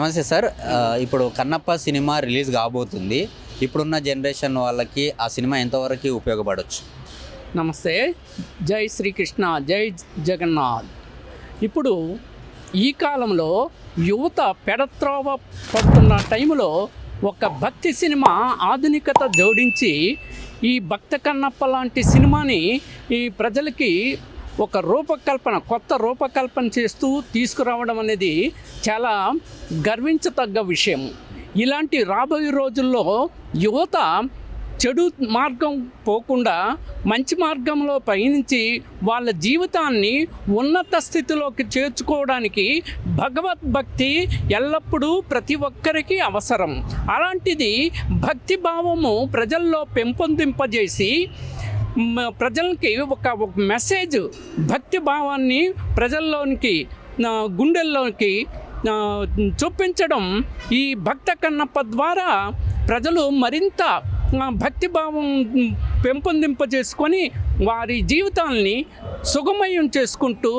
నమస్తే సార్. ఇప్పుడు Kannappa cinema release కాబోతుంది. ఇప్పుడున్న జనరేషన్ వాళ్ళకి ఆ సినిమా ఎంతవరకు ఉపయోగపడవచ్చు? నమస్తే. జై శ్రీకృష్ణ, జై జగన్నాథ్. ఇప్పుడు ఈ కాలంలో యువత పెడత్రోవ పడుతున్న టైంలో ఒక భక్తి సినిమా ఆధునికత జోడించి ఈ భక్త కన్నప్ప లాంటి సినిమాని ఈ ప్రజలకి ఒక కొత్త రూపకల్పన చేస్తూ తీసుకురావడం అనేది చాలా గర్వించతగ్గ విషయం. ఇలాంటి రాబోయే రోజుల్లో యువత చెడు మార్గం పోకుండా మంచి మార్గంలో పయనించి వాళ్ళ జీవితాన్ని ఉన్నత స్థితిలోకి చేర్చుకోవడానికి భగవద్భక్తి ఎల్లప్పుడూ ప్రతి ఒక్కరికి అవసరం. అలాంటిది భక్తి భావము ప్రజల్లో పెంపొందింపజేసి ప్రజలకి ఒక మెసేజ్, భక్తి భావాన్ని ప్రజల్లోనికి గుండెల్లోకి చూపించడం ఈ భక్త కన్నప్ప ద్వారా ప్రజలు మరింత భక్తిభావం పెంపొందింపజేసుకొని వారి జీవితాల్ని సుగమయం చేసుకుంటూ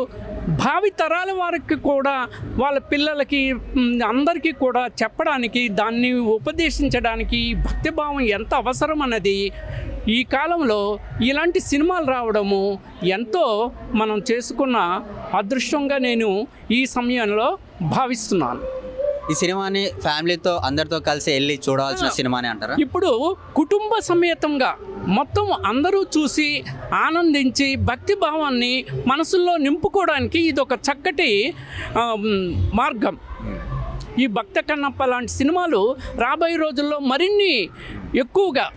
భావి తరాల వారికి కూడా వాళ్ళ పిల్లలకి అందరికీ కూడా చెప్పడానికి, దాన్ని ఉపదేశించడానికి భక్తిభావం ఎంత అవసరం అన్నది ఈ కాలంలో ఇలాంటి సినిమాలు రావడము ఎంతో మనం చేసుకున్న అదృష్టంగా నేను ఈ సమయంలో భావిస్తున్నాను. ఈ సినిమాని ఫ్యామిలీతో అందరితో కలిసి వెళ్ళి చూడాల్సిన సినిమాని అంటారా? ఇప్పుడు కుటుంబ సమేతంగా మొత్తం అందరూ చూసి ఆనందించి భక్తి భావాన్ని మనసుల్లో నింపుకోవడానికి ఇది ఒక చక్కటి మార్గం. ఈ భక్త కన్నప్ప లాంటి సినిమాలు రాబోయే రోజుల్లో మరిన్ని ఎక్కువగా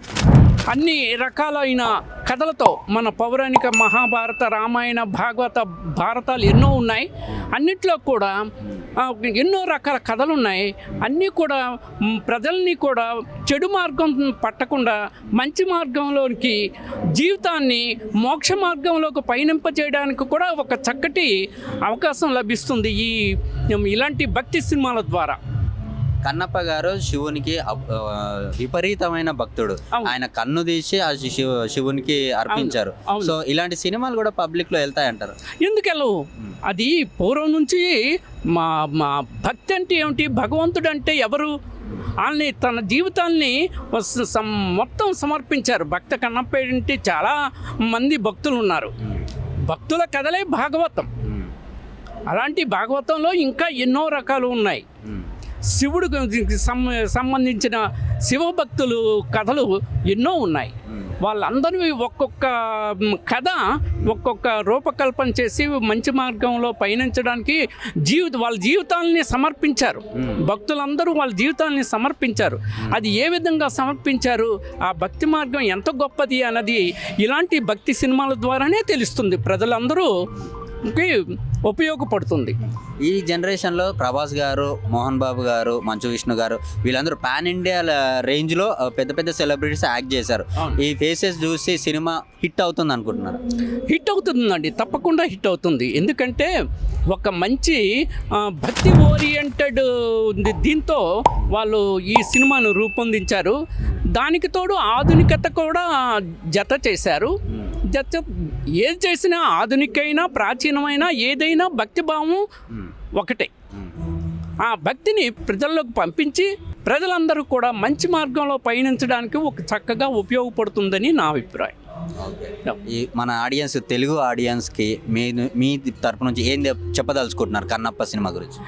అన్ని రకాలైన కథలతో, మన పౌరాణిక మహాభారత, రామాయణ, భాగవత, భారతాలు ఎన్నో ఉన్నాయి. అన్నిట్లో కూడా ఎన్నో రకాల కథలు ఉన్నాయి. అన్నీ కూడా ప్రజల్ని కూడా చెడు మార్గం పట్టకుండా మంచి మార్గంలోకి, జీవితాన్ని మోక్ష మార్గంలోకి పయనింపజేయడానికి కూడా ఒక చక్కటి అవకాశం లభిస్తుంది ఇలాంటి భక్తి సినిమాల ద్వారా. కన్నప్ప గారు శివునికి విపరీతమైన భక్తుడు. ఆయన కన్ను తీసి ఆ శివునికి అర్పించారు. సో ఇలాంటి సినిమాలు కూడా పబ్లిక్ లో వెళ్తాయంటారు? ఎందుకు వెళ్ళవు? అది పూర్వం నుంచి మా భక్తి అంటే ఏమిటి, భగవంతుడు అంటే ఎవరు, వాళ్ళని తన జీవితాన్ని మొత్తం సమర్పించారు. భక్త కన్నప్ప ఏంటి, చాలా మంది భక్తులు ఉన్నారు. భక్తుల కథలే భాగవతం. అలాంటి భాగవతంలో ఇంకా ఎన్నో రకాలు ఉన్నాయి. శివుడికి సంబంధించిన శివభక్తులు కథలు ఎన్నో ఉన్నాయి. వాళ్ళందరూ ఒక్కొక్క కథ ఒక్కొక్క రూపకల్పన చేసి మంచి మార్గంలో పయనించడానికి వాళ్ళ జీవితాలని సమర్పించారు. భక్తులందరూ వాళ్ళ జీవితాలని సమర్పించారు. అది ఏ విధంగా సమర్పించారు, ఆ భక్తి మార్గం ఎంత గొప్పది అన్నది ఇలాంటి భక్తి సినిమాల ద్వారానే తెలుస్తుంది. ప్రజలందరూ ఉపయోగపడుతుంది. ఈ జనరేషన్లో ప్రభాస్ గారు, మోహన్ బాబు గారు, మంచు విష్ణు గారు, వీళ్ళందరూ పాన్ ఇండియా రేంజ్లో పెద్ద పెద్ద సెలబ్రిటీస్ యాక్ట్ చేశారు. ఈ ఫేసెస్ చూసి సినిమా హిట్ అవుతుంది అనుకుంటున్నారు? హిట్ అవుతుందండి, తప్పకుండా హిట్ అవుతుంది. ఎందుకంటే ఒక మంచి భక్తి ఓరియంటెడ్ దీంతో వాళ్ళు ఈ సినిమాను రూపొందించారు. దానికి తోడు ఆధునికత కూడా జత చేశారు. ఏది చేసినా, ఆధునికైనా ప్రాచీనమైన ఏదైనా భక్తి భావం ఒకటే. ఆ భక్తిని ప్రజల్లోకి పంపించి ప్రజలందరూ కూడా మంచి మార్గంలో పయనించడానికి ఒక చక్కగా ఉపయోగపడుతుందని నా అభిప్రాయం. మన ఆడియన్స్, తెలుగు ఆడియన్స్కి మీ తరపు నుంచి ఏం చెప్పదలుచుకుంటున్నారు కన్నప్ప సినిమా గురించి?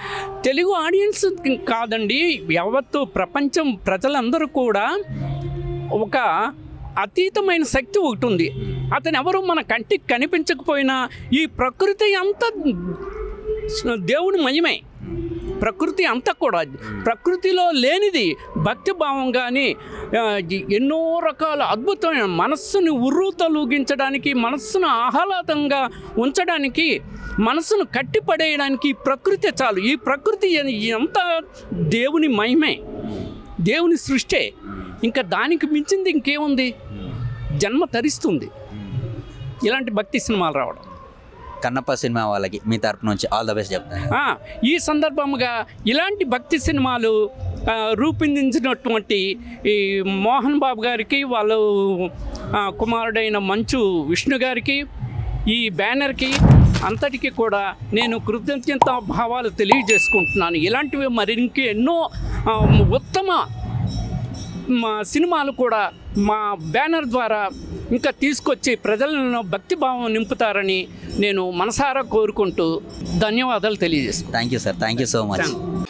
తెలుగు ఆడియన్స్ కాదండి, యావత్తు ప్రపంచం ప్రజలందరూ కూడా ఒక అతీతమైన శక్తి ఒకటి ఉంది. అతను ఎవరు మన కంటికి కనిపించకపోయినా ఈ ప్రకృతి అంతా దేవుని మహిమే. ప్రకృతి అంతా కూడా ప్రకృతిలో లేనిది భక్తి భావం. కానీ ఎన్నో రకాల అద్భుతమైన మనస్సుని ఉర్రూతలూగించడానికి, మనస్సును ఆహ్లాదంగా ఉంచడానికి, మనస్సును కట్టిపడేయడానికి ప్రకృతి చాలు. ఈ ప్రకృతి అంతా దేవుని మహిమే, దేవుని సృష్టే. ఇంకా దానికి మించింది ఇంకేముంది? జన్మ తరిస్తుంది ఇలాంటి భక్తి సినిమాలు రావడం. కన్నప్ప సినిమా వాళ్ళకి మీ తరపు నుంచి ఆల్ ద బెస్ట్ చెప్తాను. ఈ సందర్భంగా ఇలాంటి భక్తి సినిమాలు రూపొందించినటువంటి ఈ మోహన్ బాబు గారికి, వాళ్ళు కుమారుడైన మంచు విష్ణు గారికి, ఈ బ్యానర్కి అంతటికీ కూడా నేను కృతజ్ఞత భావాలు తెలియజేసుకుంటున్నాను. ఇలాంటివి మరి ఇంకెన్నో ఉత్తమ మా సినిమాలు కూడా మా బ్యానర్ ద్వారా ఇంకా తీసుకొచ్చి ప్రజలను భక్తిభావం నింపుతారని నేను మనసారా కోరుకుంటూ ధన్యవాదాలు తెలియజేస్తాను. Thank you sir, thank you so much.